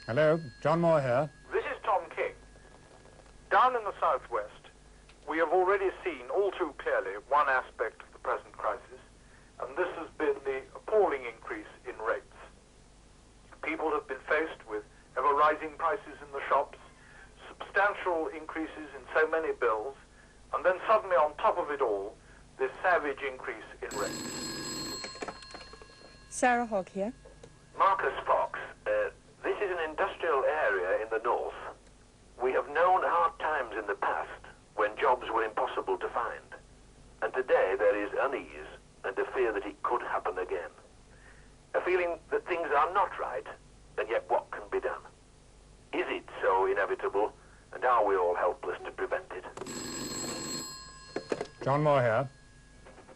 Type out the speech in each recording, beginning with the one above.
Hello, John Moore here. This is Tom King. Down in the southwest, we have already seen all too clearly one aspect of the present crisis, and this has been the appalling increase in rates. People have been faced with ever-rising prices in the shops, substantial increases in so many bills, and then suddenly on top of it all, this savage increase in rates. Sarah Hogg here. Marcus Fox, this is an industrial area in the north. We have known hard times in the past when jobs were impossible to find. And today there is unease and a fear that it could happen again. A feeling that things are not right, and yet what can be done? Is it so inevitable, and are we all helpless to prevent it? John Moore here.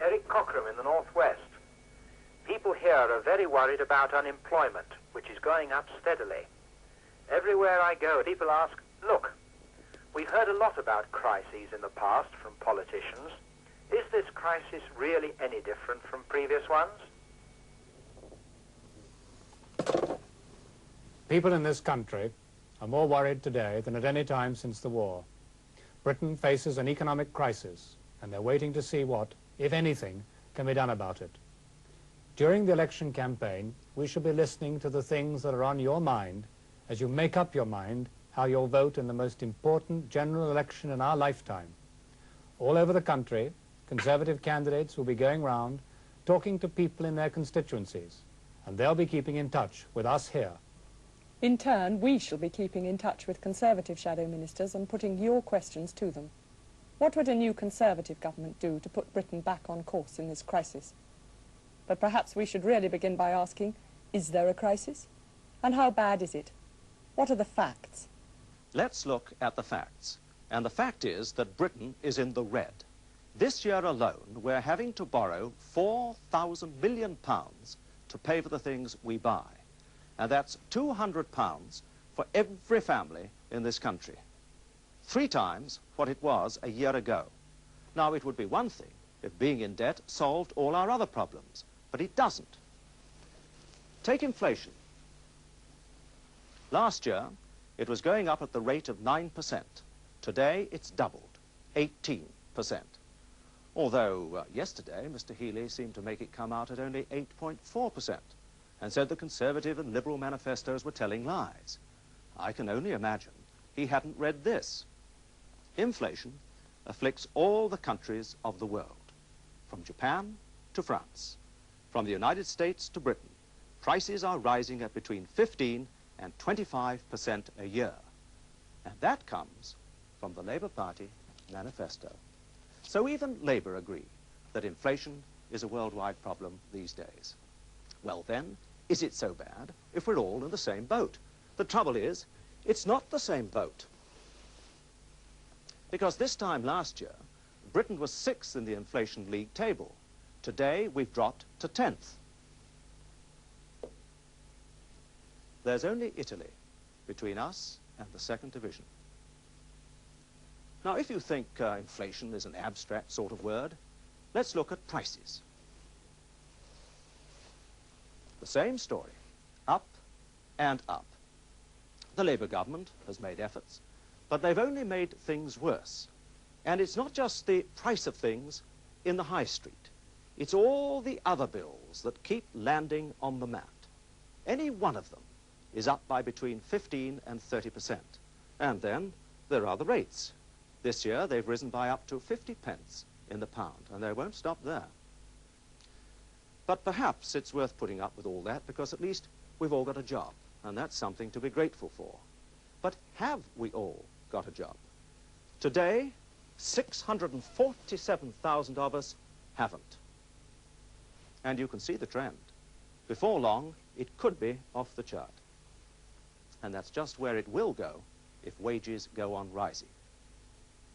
Eric Cockram in the northwest. People here are very worried about unemployment, which is going up steadily. Everywhere I go, people ask, look, we've heard a lot about crises in the past from politicians. Is this crisis really any different from previous ones? People in this country are more worried today than at any time since the war. Britain faces an economic crisis, and they're waiting to see what, if anything, can be done about it. During the election campaign, we should be listening to the things that are on your mind as you make up your mind how you'll vote in the most important general election in our lifetime. All over the country, Conservative candidates will be going round talking to people in their constituencies, and they'll be keeping in touch with us here. In turn, we shall be keeping in touch with Conservative shadow ministers and putting your questions to them. What would a new Conservative government do to put Britain back on course in this crisis? But perhaps we should really begin by asking, is there a crisis? And how bad is it? What are the facts? Let's look at the facts. And the fact is that Britain is in the red. This year alone, we're having to borrow £4,000 million to pay for the things we buy. And that's £200 for every family in this country. 3 times what it was a year ago. Now, it would be one thing if being in debt solved all our other problems, but it doesn't. Take inflation. Last year, it was going up at the rate of 9%. Today, it's doubled, 18%. Although yesterday, Mr. Healy seemed to make it come out at only 8.4% and said the Conservative and Liberal manifestos were telling lies. I can only imagine he hadn't read this. Inflation afflicts all the countries of the world, from Japan to France, from the United States to Britain. Prices are rising at between 15 and 25% a year. And that comes from the Labour Party manifesto. So even Labour agree that inflation is a worldwide problem these days. Well then, is it so bad if we're all in the same boat? The trouble is, it's not the same boat. Because this time last year, Britain was 6th in the inflation league table. Today, we've dropped to 10th. There's only Italy between us and the 2nd division. Now, if you think inflation is an abstract sort of word, let's look at prices. The same story, up and up. The Labour government has made efforts, but they've only made things worse. And it's not just the price of things in the high street. It's all the other bills that keep landing on the mat. Any one of them is up by between 15 and 30%. And then there are the rates. This year they've risen by up to 50 pence in the pound, and they won't stop there. But perhaps it's worth putting up with all that because at least we've all got a job, and that's something to be grateful for. But have we all got a job? Today, 647,000 of us haven't. And you can see the trend. Before long, it could be off the chart. And that's just where it will go if wages go on rising.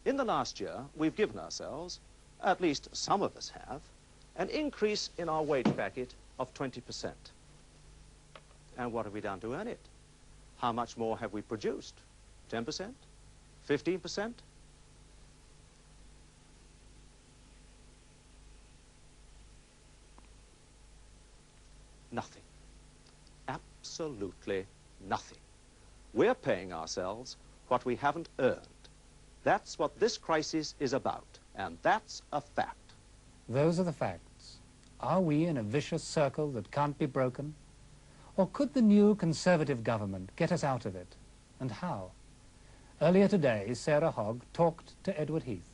In the last year, we've given ourselves, at least some of us have, an increase in our wage packet of 20%. And what have we done to earn it? How much more have we produced? 10%? 15%? Nothing. Absolutely nothing. We're paying ourselves what we haven't earned. That's what this crisis is about, and that's a fact. Those are the facts. Are we in a vicious circle that can't be broken? Or could the new Conservative government get us out of it? And how? Earlier today, Sarah Hogg talked to Edward Heath.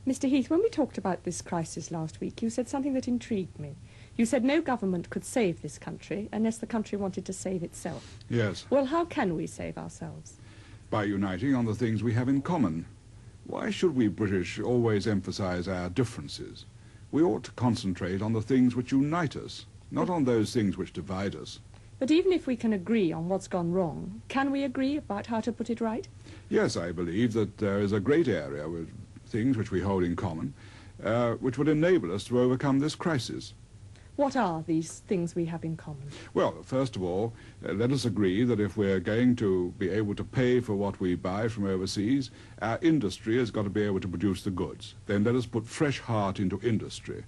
Mr. Heath, when we talked about this crisis last week, you said something that intrigued me. You said no government could save this country unless the country wanted to save itself. Yes. Well, how can we save ourselves? By uniting on the things we have in common. Why should we British always emphasize our differences? We ought to concentrate on the things which unite us, not on those things which divide us. But even if we can agree on what's gone wrong, can we agree about how to put it right? Yes, I believe that there is a great area with things which we hold in common, which would enable us to overcome this crisis. What are these things we have in common? Well, first of all, let us agree that if we're going to be able to pay for what we buy from overseas, our industry has got to be able to produce the goods. Then let us put fresh heart into industry.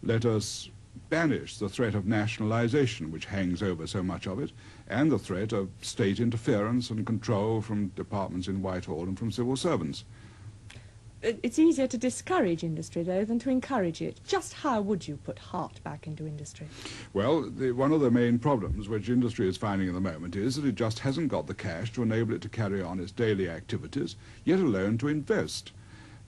Let us banish the threat of nationalization, which hangs over so much of it, and the threat of state interference and control from departments in Whitehall and from civil servants. It's easier to discourage industry, though, than to encourage it. Just how would you put heart back into industry? Well, one of the main problems which industry is finding at the moment is that it just hasn't got the cash to enable it to carry on its daily activities, yet alone to invest.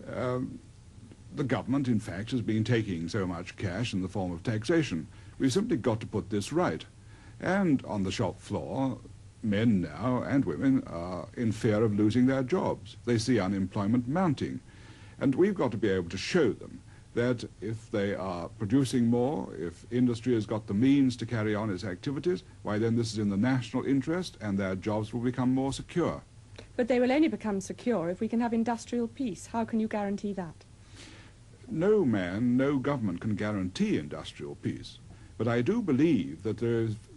The government, in fact, has been taking so much cash in the form of taxation. We've simply got to put this right. And on the shop floor, men now and women are in fear of losing their jobs. They see unemployment mounting. And we've got to be able to show them that if they are producing more, if industry has got the means to carry on its activities, why then this is in the national interest and their jobs will become more secure. But they will only become secure if we can have industrial peace. How can you guarantee that? No man, no government can guarantee industrial peace. But I do believe that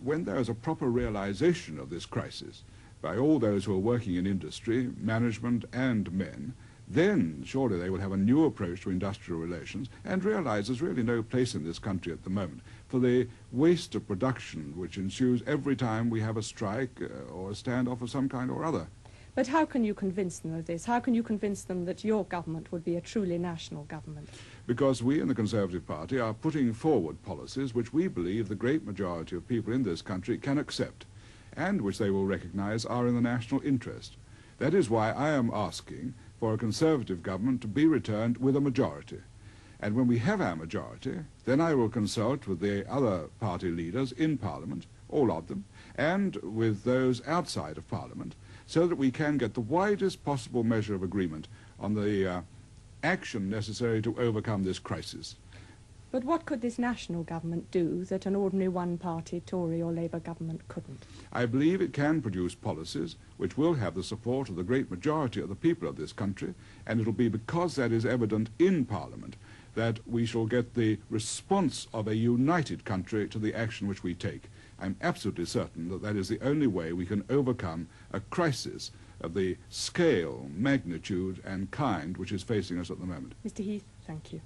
when there is a proper realization of this crisis by all those who are working in industry, management and men, then surely they will have a new approach to industrial relations and realize there's really no place in this country at the moment for the waste of production which ensues every time we have a strike or a standoff of some kind or other. But how can you convince them of this? How can you convince them that your government would be a truly national government? Because we in the Conservative Party are putting forward policies which we believe the great majority of people in this country can accept and which they will recognize are in the national interest. That is why I am asking for a Conservative government to be returned with a majority. And when we have our majority, then I will consult with the other party leaders in Parliament, all of them, and with those outside of Parliament, so that we can get the widest possible measure of agreement on the action necessary to overcome this crisis. But what could this national government do that an ordinary one-party Tory or Labour government couldn't? I believe it can produce policies which will have the support of the great majority of the people of this country, and it'll be because that is evident in Parliament that we shall get the response of a united country to the action which we take. I'm absolutely certain that that is the only way we can overcome a crisis of the scale, magnitude and kind which is facing us at the moment. Mr. Heath, thank you.